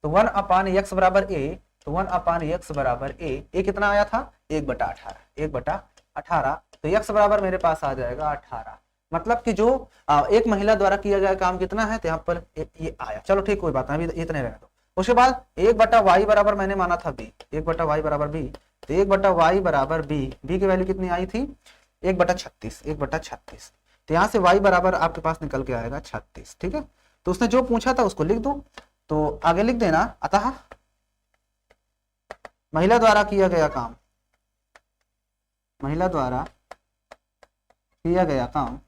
तो 1/x बराबर a, तो 1/x बराबर a कितना आया था 1/18, 1/18 18, तो x बराबर मेरे पास आ जाएगा 18। मतलब कि जो एक महिला द्वारा किया गया काम कितना है, तो यहाँ पर ये आया। चलो ठीक, कोई बात नहीं, अभी इतने रहने दो। उसके बाद 1/y बराबर मैंने माना था b, 1/y बराबर b, तो 1/y बराबर b, b की वैल्यू कितनी आई थी 1/36, 1/36। तो यहाँ से y बराबर आपके पास निकल के आएगा 36। ठीक है, तो उसने जो पूछा था उसको लिख दो, तो आगे लिख देना, अतः महिला द्वारा किया गया काम, महिला द्वारा किया गया काम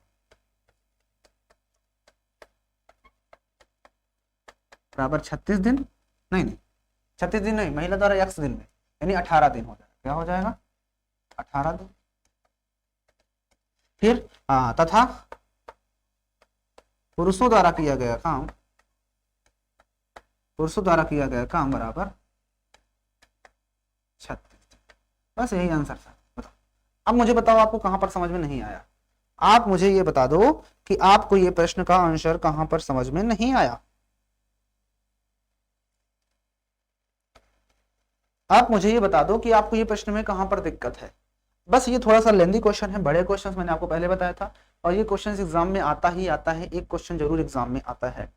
बराबर 36 दिन, नहीं 36 दिन नहीं, महिला द्वारा x दिन में, यानी 18 दिन हो जाएगा। क्या हो जाएगा 18 दिन। फिर तथा पुरुषों द्वारा किया गया काम, पुरुषों द्वारा किया गया काम बराबर 36। बस यही आंसर था। बताओ, अब मुझे बताओ आपको कहां पर समझ में नहीं आया। आप मुझे ये बता दो कि आपको ये प्रश्न का आंसर कहां पर समझ में नहीं आया। आप मुझे ये बता दो कि आपको ये प्रश्न में कहां पर दिक्कत है। बस ये थोड़ा सा लेंदी क्वेश्चन है, बड़े क्वेश्चन मैंने आपको पहले बताया था, और ये क्वेश्चन एग्जाम में आता ही आता है, एक क्वेश्चन जरूर एग्जाम में आता है।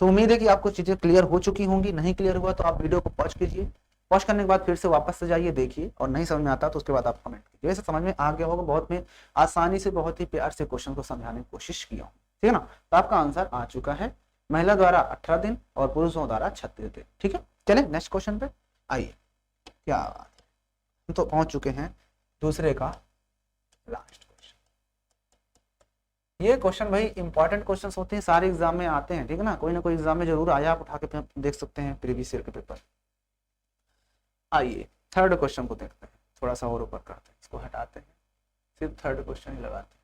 तो उम्मीद है कि आपको चीजें क्लियर हो चुकी होंगी। नहीं क्लियर हुआ तो आप वीडियो को पॉज कीजिए, पॉज करने के बाद फिर से वापस से जाइए, देखिए, और नहीं समझ में आता तो उसके बाद आप कमेंट कीजिए। वैसे समझ में आ गया होगा, बहुत में आसानी से, बहुत ही प्यार से क्वेश्चन को समझाने की कोशिश किया हूँ। ठीक है ना, तो आपका आंसर आ चुका है, महिला द्वारा 18 दिन और पुरुषों द्वारा 36 दिन। ठीक है, चले नेक्स्ट क्वेश्चन पे आइए। क्या बात है, हम तो पहुंच चुके हैं दूसरे का लास्ट क्वेश्चन। ये क्वेश्चन भाई इंपॉर्टेंट क्वेश्चन होते हैं, सारे एग्जाम में आते हैं। ठीक है ना, कोई ना कोई एग्जाम में जरूर आया, आप उठा के देख सकते हैं प्रीवियस ईयर के पेपर। आइए थर्ड क्वेश्चन को देखते हैं, थोड़ा सा और ऊपर करते हैं, इसको हटाते हैं, सिर्फ थर्ड क्वेश्चन ही लगाते हैं।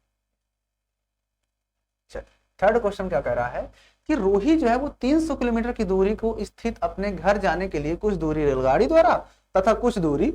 चलिए, थर्ड क्वेश्चन क्या कह रहा है कि रोही जो है वो 300 किलोमीटर की दूरी को स्थित अपने घर जाने के लिए कुछ दूरी रेलगाड़ी द्वारा तथा कुछ दूरी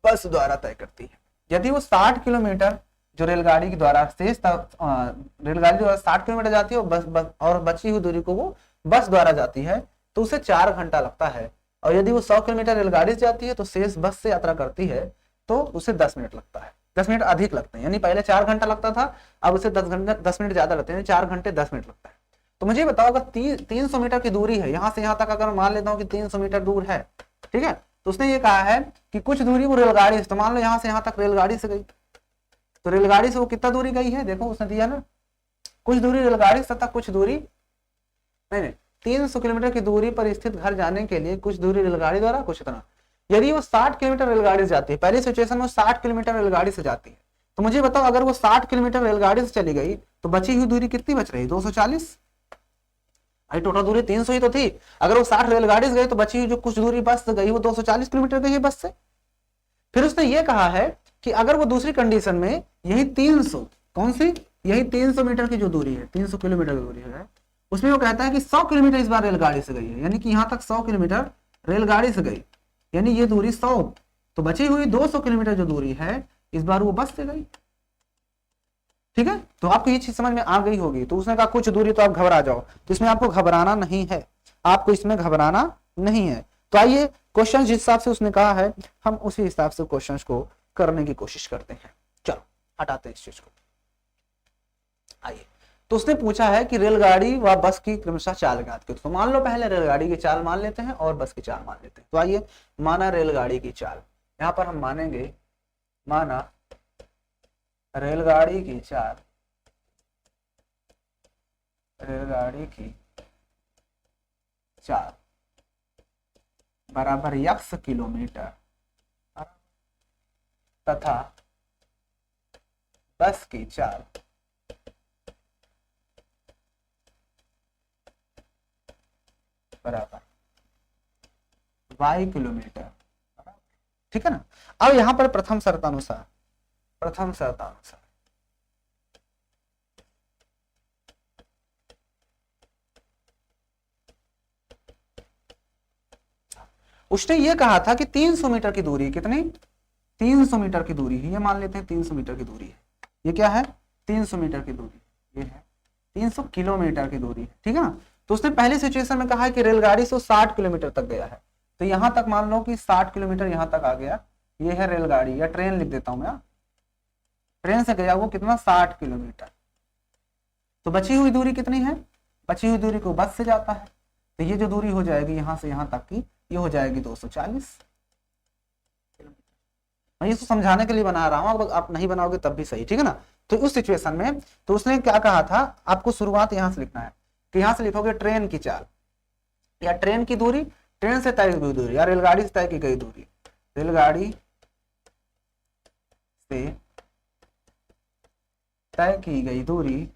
बस द्वारा तय करती है। यदि वो 60 किलोमीटर जो रेलगाड़ी के द्वारा रेलगाड़ी द्वारा 60 किलोमीटर जाती है और बची हुई दूरी को वो बस द्वारा जाती है, तो उसे 4 घंटा लगता है। और यदि वो 100 किलोमीटर रेलगाड़ी से जाती है तो शेष बस से यात्रा करती है तो उसे 10 मिनट लगता है, 10 मिनट अधिक लगते हैं। यानी पहले 4 घंटा लगता था, अब उसे 10 मिनट ज्यादा लगते हैं, 4 घंटे 10 मिनट लगता है। तो मुझे बताओ, अगर 300 मीटर की दूरी है, यहां से यहां तक अगर मान लेता हूं कि 300 मीटर दूर है, ठीक है, तो उसने ये कहा है कि कुछ दूरी वो रेलगाड़ी से, मान लो यहां से यहां तक रेलगाड़ी से गई, तो रेलगाड़ी से वो कितना दूरी गई है, देखो उसने दिया ना, कुछ दूरी रेलगाड़ी से तथा कुछ दूरी नहीं 300 किलोमीटर की दूरी पर स्थित घर जाने के लिए कुछ दूरी रेलगाड़ी द्वारा, कुछ इतना। यदि वो 60 किलोमीटर रेलगाड़ी से जाती है, पहली सिचुएशन में 60 किलोमीटर रेलगाड़ी से जाती है, तो मुझे बताओ अगर वो 60 किलोमीटर रेलगाड़ी से चली गई तो बची हुई दूरी कितनी बच रही, 240। अरे टोटल दूरी 300 ही तो थी, अगर वो 60 रेलगाड़ी से गई तो बची हुई जो कुछ दूरी बस से गई वो 240 किलोमीटर गई है बस से। फिर उसने ये कहा है कि अगर वो दूसरी कंडीशन में यही 300, कौन सी, यही 300 मीटर की जो दूरी है, 300 किलोमीटर की दूरी है, उसमें वो कहता है कि 100 किलोमीटर इस बार रेलगाड़ी से गई है, यानी कि यहां तक 100 किलोमीटर रेलगाड़ी से गई, यानी ये दूरी 100, तो बची हुई 200 किलोमीटर जो दूरी है इस बार वो बस से गई। ठीक है, तो आपको ये चीज समझ में आ गई होगी। तो उसने कहा कुछ दूरी, तो आप घबरा जाओ, तो इसमें आपको घबराना नहीं है, आपको इसमें घबराना नहीं है। तो आइए क्वेश्चन जिस हिसाब से उसने कहा है हम उसी हिसाब से क्वेश्चंस को करने की कोशिश करते हैं। चलो हटाते हैं इस चीज को। आइए, तो उसने पूछा है कि रेलगाड़ी व बस की क्रमशः चाल ज्ञात करो। तो मान लो पहले रेलगाड़ी की चाल मान लेते हैं और बस की चाल मान लेते हैं। तो आइए, माना रेलगाड़ी की चाल, यहां पर हम मानेंगे, माना रेलगाड़ी की चाल, रेलगाड़ी की चाल बराबर x किलोमीटर तथा बस की चाल बराबर y किलोमीटर। ठीक है ना, अब यहां पर प्रथम शर्तानुसार उसने ये कहा था कि 300 मीटर की दूरी, कितनी, 300 मीटर की दूरी है, ये मान लेते हैं 300 मीटर की दूरी है, ये क्या है 300 मीटर की दूरी, ये है 300 किलोमीटर की दूरी है। ठीक है ना, तो उसने पहले सिचुएशन में कहा है कि रेलगाड़ी से 60 किलोमीटर तक गया है, तो यहां तक मान लो कि 60 किलोमीटर यहां तक आ गया, ये है रेलगाड़ी या ट्रेन लिख देता हूं मैं, ट्रेन से गया वो कितना 60 किलोमीटर। तो बची हुई दूरी कितनी है, बची हुई दूरी को बस से जाता है, तो ये जो दूरी हो जाएगी यहाँ से यहाँ तक की, ये हो जाएगी 240। मैं इसको समझाने के लिए बना रहा हूँ, अगर आप नहीं बनाओगे तब भी सही, ठीक है ना। तो उस सिचुएशन में तो उसने क्या कहा था, आपको शुरुआत यहाँ से लिखना है कि यहाँ से लिखोगे ट्रेन की चाल या ट्रेन की दूरी, ट्रेन से तय की दूरी या रेलगाड़ी से तय की गई दूरी, रेलगाड़ी से तय की गई दूरी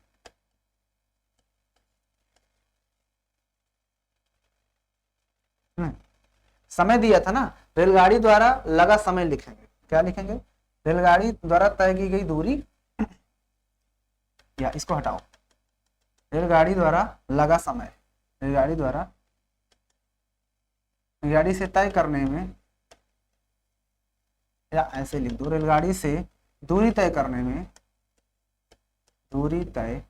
समय दिया था ना, रेलगाड़ी द्वारा लगा समय लिखेंगे, क्या लिखेंगे, रेलगाड़ी द्वारा तय की गई दूरी, या इसको हटाओ, रेलगाड़ी द्वारा लगा समय, रेलगाड़ी द्वारा, रेलगाड़ी से तय करने में, या ऐसे लिख दो, रेलगाड़ी से दूरी तय करने में, दूरी तय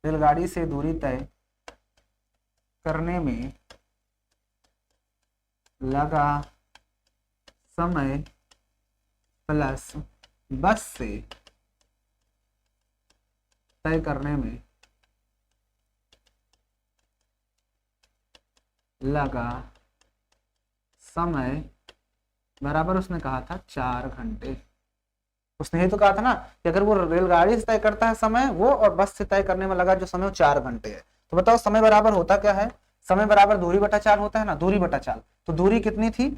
रेलगाड़ी से दूरी तय करने में लगा समय प्लस बस से तय करने में लगा समय बराबर, उसने कहा था 4 घंटे। उसने ये तो कहा था ना कि अगर वो रेलगाड़ी से तय करता है समय वो, और बस से तय करने में लगा जो समय वो 4 घंटे है, तो बताओ समय बराबर होता क्या है, समय बराबर दूरी बटा चाल होता है ना, दूरी बटा चाल। तो दूरी कितनी थी,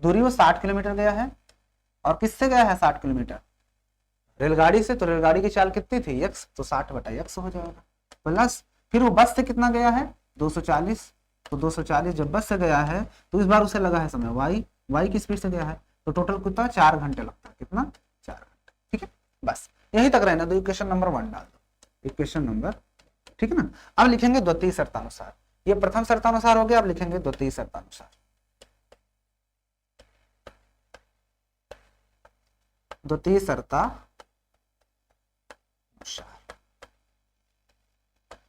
दूरी वो 60 किलोमीटर गया है, और किससे गया है 60 किलोमीटर, रेलगाड़ी से, तो रेलगाड़ी की चाल कितनी थी x, तो 60 बटा x हो जाएगा, प्लस फिर वो बस से कितना गया है 240, तो 240 जब बस से गया है तो इस बार उसे लगा है समय y की स्पीड से गया है, तो टोटल कितना 4 घंटे लगता है, कितना 4 घंटे, ठीक है। बस यही तक रहना, तो इक्वेशन नंबर 1 डाल दो, इक्वेशन नंबर, ठीक है ना। अब लिखेंगे द्वितीय शर्तानुसार, ये प्रथम शर्तानुसार हो गया, अब लिखेंगे द्वितीय शर्तानुसार। द्वितीय शर्तानुसार,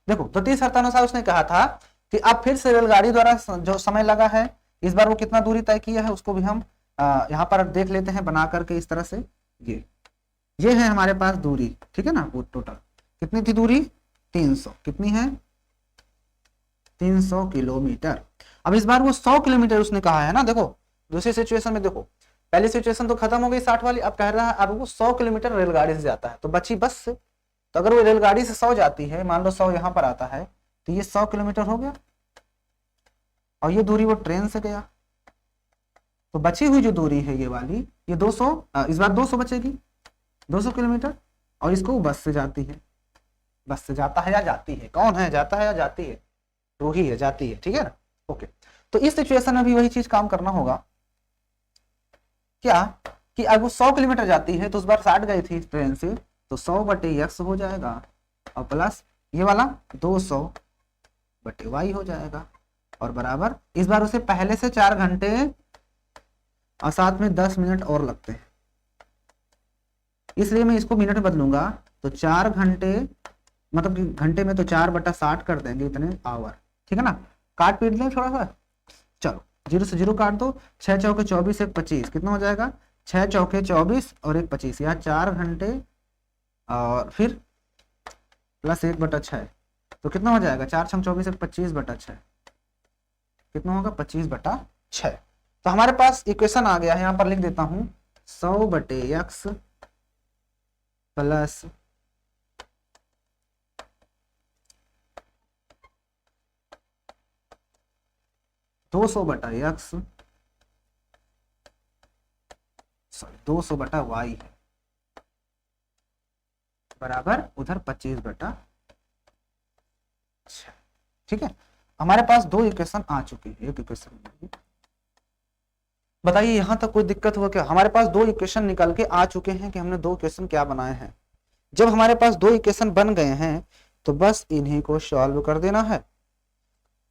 देखो द्वितीय शर्तानुसार उसने कहा था कि अब फिर से रेलगाड़ी द्वारा जो समय लगा है, इस बार वो कितना दूरी तय किया है उसको भी हम यहाँ पर देख लेते हैं बना करके इस तरह से। ये है हमारे पास दूरी, ठीक है ना, वो टोटल कितनी थी दूरी 300, कितनी है 300 किलोमीटर। अब इस बार वो 100 किलोमीटर उसने कहा है ना, देखो दूसरी सिचुएशन में देखो, पहली सिचुएशन तो खत्म हो गई 60 वाली, अब कह रहा है अब वो 100 किलोमीटर रेलगाड़ी से जाता है, तो बची बस से, तो अगर वो रेलगाड़ी से 100 जाती है, मान लो 100 यहाँ पर आता है, तो ये 100 किलोमीटर हो गया, और ये दूरी वो ट्रेन से गया, तो बची हुई जो दूरी है ये वाली, ये 200, इस बार 200 बचेगी, 200 किलोमीटर, और इसको बस से जाती है, बस से जाता है या जाती है, कौन है, जाता है या जाती है, रूही है, जाती है, ठीक है ना। ओके, तो इस सिचुएशन में भी वही चीज काम करना होगा, क्या कि अगर वो 100 किलोमीटर जाती है तो उस बार 60 गई थी ट्रेन से, तो 100 बटे x हो जाएगा, और प्लस ये वाला 200 बटे y हो जाएगा, और बराबर इस बार उसे पहले से 4 घंटे और साथ में 10 मिनट और लगते हैं, इसलिए मैं इसको मिनट बदलूंगा, तो 4 घंटे मतलब कि घंटे में तो 4 बटा 60 कर देंगे, इतने आवर, ठीक है ना। काट पीट लें थोड़ा सा, चलो 0 से 0 काट दो, 6 चौके 24 1 25, कितना हो जाएगा 6 चौके 24 और 1 25, या 4 घंटे और फिर प्लस 1 बटा 6, तो कितना हो जाएगा 4 छंग 24 1 25 बटा 6, कितना होगा 25 बटा 6। तो हमारे पास इक्वेशन आ गया है, यहाँ पर लिख देता हूं 100 बटे x प्लस 200 बटा x, सॉरी 200 बटा y है, बराबर उधर 25 बटा 6, ठीक है। हमारे पास 2 इक्वेशन आ चुकी है, एक इक्वेशन, बताइए यहां तक कोई दिक्कत हुआ क्या। हमारे पास 2 इक्वेशन निकल के आ चुके हैं कि हमने 2 इक्वेशन क्या बनाए हैं। जब हमारे पास 2 इक्वेशन बन गए हैं तो बस इन्हीं को सॉल्व कर देना है,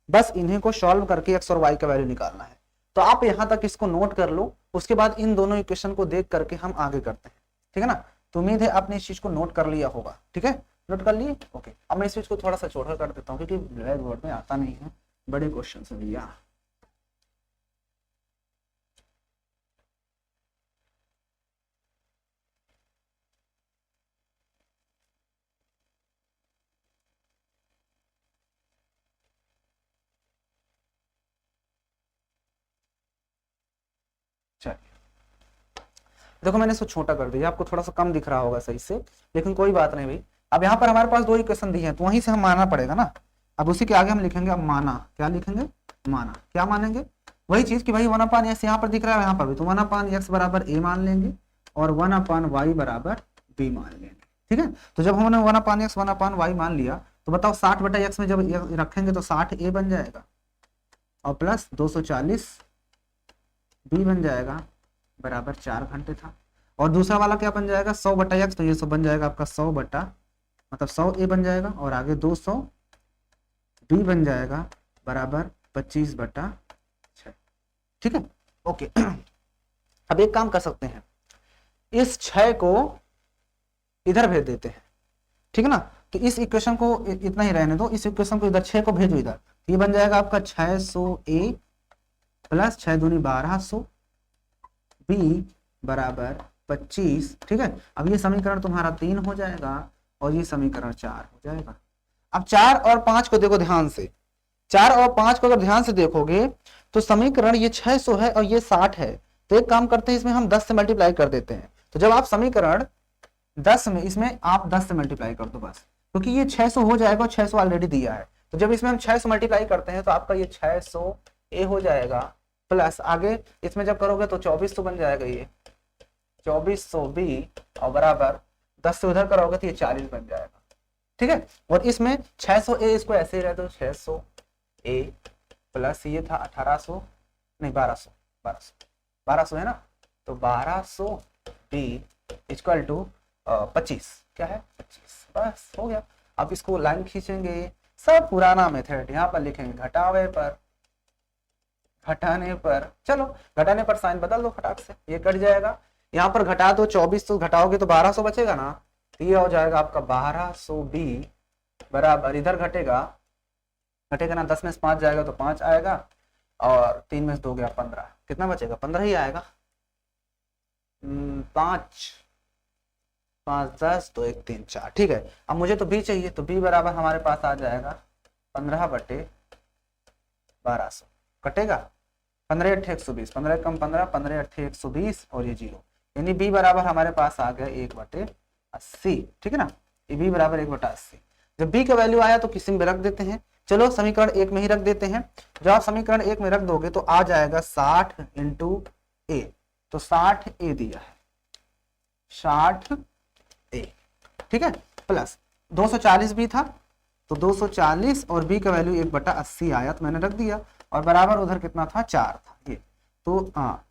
बस इन्हीं को सॉल्व करके x और y का वैल्यू निकालना है। तो आप यहां तक इसको नोट कर लो, उसके बाद इन दोनों इक्वेशन को देख करके हम आगे करते हैं, ठीक है ना। तो उम्मीद है आपने इस चीज को नोट कर लिया होगा, ठीक है, नोट कर लिए। ओके, अब मैं इस चीज को थोड़ा सा छोटा कर देता हूँ क्योंकि ब्लैक बोर्ड में आता नहीं है, बड़े क्वेश्चन है भैया। देखो मैंने इसको छोटा कर दिया, आपको थोड़ा सा कम दिख रहा होगा सही से, लेकिन कोई बात नहीं भाई। अब यहाँ पर हमारे पास दो इक्वेशन दी है, तो वहीं से हम मानना पड़ेगा ना। अब उसी के आगे हम लिखेंगे अब माना, क्या लिखेंगे, माना। क्या मानेंगे, वही चीज कि भाई 1/x यहाँ पर दिख रहा है, यहाँ पर भी, तो 1/x बराबर a मान लेंगे और 1/y बराबर b मान लेंगे। ठीक है, तो जब हमने 1/x 1/y मान लिया, तो बताओ 60/x में जब रखेंगे तो 60a बन जाएगा और प्लस 240 b बन जाएगा, बराबर 4 घंटे था। और दूसरा वाला क्या बन जाएगा, 100/x, तो ये सब बन जाएगा आपका 100 बटा मतलब 100a बन जाएगा, और आगे 200 b बन जाएगा, बराबर 25/6। ठीक है, ओके। अब एक काम कर सकते हैं, इस 6 को इधर भेज देते हैं, ठीक है ना। तो इस इक्वेशन को इतना ही रहने दो, इस इक्वेशन को इधर 6 को भेजो इधर, ये बन जाएगा आपका 600a प्लस 6 दूनी 1200 b बराबर 25। ठीक है, अब ये समीकरण तुम्हारा 3 हो जाएगा और ये समीकरण 4 हो जाएगा। अब 4 और 5 को देखो ध्यान से, 4 और 5 को अगर ध्यान से देखोगे तो समीकरण ये 600 है और ये 60 है, तो एक काम करते हैं, इसमें हम 10 से मल्टीप्लाई कर देते हैं। तो जब आप समीकरण 10 में, इसमें आप 10 से मल्टीप्लाई कर दो बस, क्योंकि ये 600 हो जाएगा और 600 ऑलरेडी दिया है। तो जब इसमें हम 6 से मल्टीप्लाई करते हैं तो आपका ये 600a हो जाएगा, प्लस आगे इसमें जब करोगे तो 2400 बन जाएगा, ये 2400b और बराबर 10 से उधर करोगे तो ये 40 बन जाएगा। ठीक है, और इसमें 600a इसको ऐसे ही रह दो, 600a प्लस ये था 1800 नहीं 1200 है ना, तो 1200b इक्वल टू 25, क्या है 25, बस हो गया। अब इसको लाइन खींचेंगे, सब पुराना मेथड, यहाँ पर लिखेंगे घटावे पर, घटाने पर, चलो घटाने पर साइन बदल दो फटाक से, ये कट जाएगा। यहाँ पर घटा दो, 2400 घटाओगे तो 1200 बचेगा ना, तो ये हो जाएगा आपका 1200b बराबर, इधर घटेगा ना, 10 में से 5 जाएगा तो 5 आएगा और 3 में से 2 गया 15, कितना बचेगा 15 ही आएगा। 5 5 10 तो 1 3 4। ठीक है, अब मुझे तो b चाहिए, तो b बराबर हमारे पास आ जाएगा 15/1200, कटेगा 15 8 120, 15 कम 15, 15 8 120 और ये 0, यानी b बराबर हमारे पास आ गया 1/80। ठीक है ना, ये b बराबर 1/80। जब b का वैल्यू आया तो किसी में रख देते हैं, चलो समीकरण 1 में ही रख देते हैं। जब आप समीकरण 1 में रख दोगे तो आ जाएगा 60 × a, तो 60a दिया है, 60a। ठीक है, प्लस 240 भी था, तो 240 और b का वैल्यू 1/80 आया, तो मैंने रख दिया, और बराबर उधर कितना था 4 था ये, तो हाँ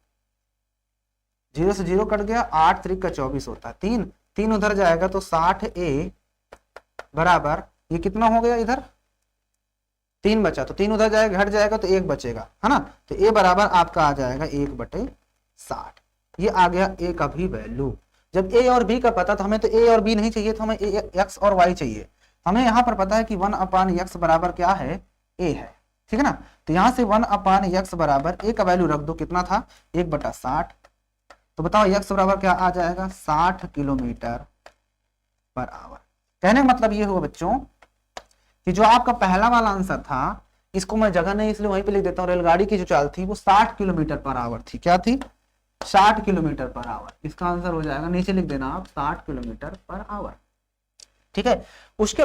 0 से 0 कट गया, 8 3 का 24 होता है, 3 उधर जाएगा तो 60a बराबर ये कितना हो गया, इधर 3 बचा, तो 3 उधर जाएगा, घट जाएगा तो 1 बचेगा, है ना। तो a बराबर आपका आ जाएगा 1/60। ये आ गया a का भी वैल्यू। जब a और b का पता, तो हमें तो a और b नहीं चाहिए, तो हमें x और y चाहिए। हमें यहाँ पर पता है कि 1/x बराबर क्या है, a है। ठीक है ना, तो यहाँ से 1/x बराबर a का वैल्यू रख दो, कितना था 1/60, तो बताओ x बराबर क्या आ जाएगा 60 km/h। कहने का मतलब ये हुआ बच्चों कि जो आपका पहला वाला आंसर था, इसको मैं जगह नहीं इसलिए वहीं पे लिख देता हूँ, रेलगाड़ी की जो चाल थी वो 60 km/h थी, क्या थी 60 km/h। इसका आंसर हो जाएगा, नीचे लिख देना आप 60 km/h। ठीक है, उसके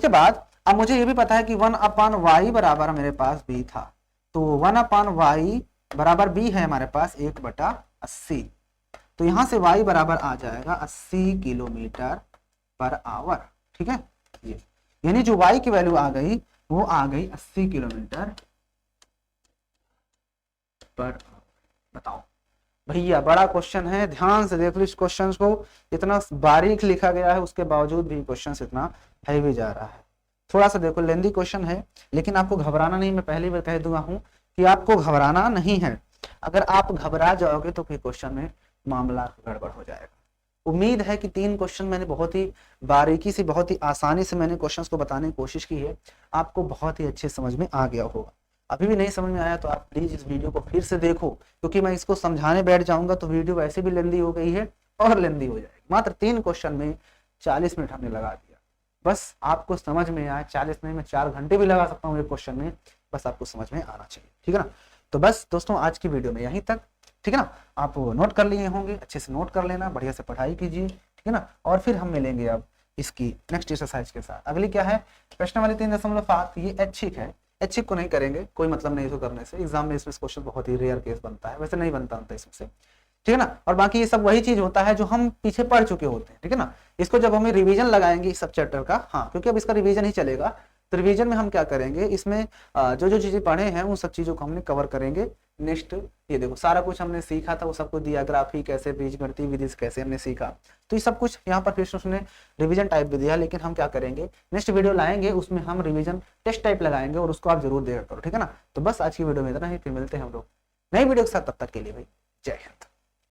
बाद अब मुझे ये भी पता है कि 1/y बराबर मेरे पास b था, तो 1/y बराबर b है हमारे पास 1/80, तो यहां से y बराबर आ जाएगा 80 km/h। ठीक है, ये यानी जो y की वैल्यू आ गई वो आ गई 80 km/h। बताओ भैया, बड़ा क्वेश्चन है, ध्यान से देख लो इस क्वेश्चन को, इतना बारीक लिखा गया है, उसके बावजूद भी क्वेश्चन इतना हैवी जा रहा है। थोड़ा सा देखो, लेंदी क्वेश्चन है, लेकिन आपको घबराना नहीं, मैं पहले भी कह दूंगा हूं कि आपको घबराना नहीं है। अगर आप घबरा जाओगे तो फिर क्वेश्चन में मामला गड़बड़ हो जाएगा। उम्मीद है कि 3 क्वेश्चन मैंने बहुत ही बारीकी से, बहुत ही आसानी से मैंने क्वेश्चंस को बताने की कोशिश की है, आपको बहुत ही अच्छे समझ में आ गया होगा। अभी भी नहीं समझ में आया तो आप प्लीज इस वीडियो को फिर से देखो, क्योंकि मैं इसको समझाने बैठ जाऊंगा तो वीडियो वैसे भी लेंदी हो गई है और लेंदी हो जाएगी। मात्र 3 क्वेश्चन में 40 मिनट हमने लगा दिया, बस आपको समझ में आए। 40 नहीं, मैं 4 घंटे भी लगा सकता हूँ एक क्वेश्चन में, बस आपको समझ में आना चाहिए। ठीक है ना, तो बस दोस्तों आज की वीडियो में यहीं तक। ठीक है ना। आप नोट कर लिए होंगे, अच्छे से नोट कर लेना, बढ़िया से पढ़ाई कीजिए, ठीक है ना। और फिर हम मिलेंगे अब इसकी नेक्स्ट एक्सरसाइज के साथ। अगली क्या है, प्रश्न वाली 3.7, ये ऐच्छिक है, ऐच्छिक को नहीं करेंगे, कोई मतलब नहीं इसको करने से, एग्जाम में इसमें क्वेश्चन बहुत ही रेयर केस बनता है, वैसे नहीं बनता इसमें से, ठीक है ना। और बाकी ये सब वही चीज होता है जो हम पीछे पढ़ चुके होते हैं, ठीक है ना। इसको जब हमें रिवीजन लगाएंगे इस सब चैप्टर का, हाँ क्योंकि अब इसका रिवीजन ही चलेगा, तो रिवीजन में हम क्या करेंगे, इसमें जो जो चीजें पढ़े हैं उन सब चीजों को हमने कवर करेंगे। नेक्स्ट ये देखो सारा कुछ हमने सीखा था, वो सब कुछ दिया, ग्राफी कैसे, बीजगणितीय विधि से कैसे हमने सीखा, तो ये सब कुछ यहाँ पर फिर उसने रिवीजन टाइप भी दिया। लेकिन हम क्या करेंगे, नेक्स्ट वीडियो लाएंगे उसमें हम रिवीजन टेस्ट टाइप लगाएंगे और उसको आप जरूर देखा करो, ठीक है ना। तो बस आज की वीडियो में इतना ही, फिर मिलते हैं हम लोग नई वीडियो के साथ, तब तक के लिए भाई जय हिंद।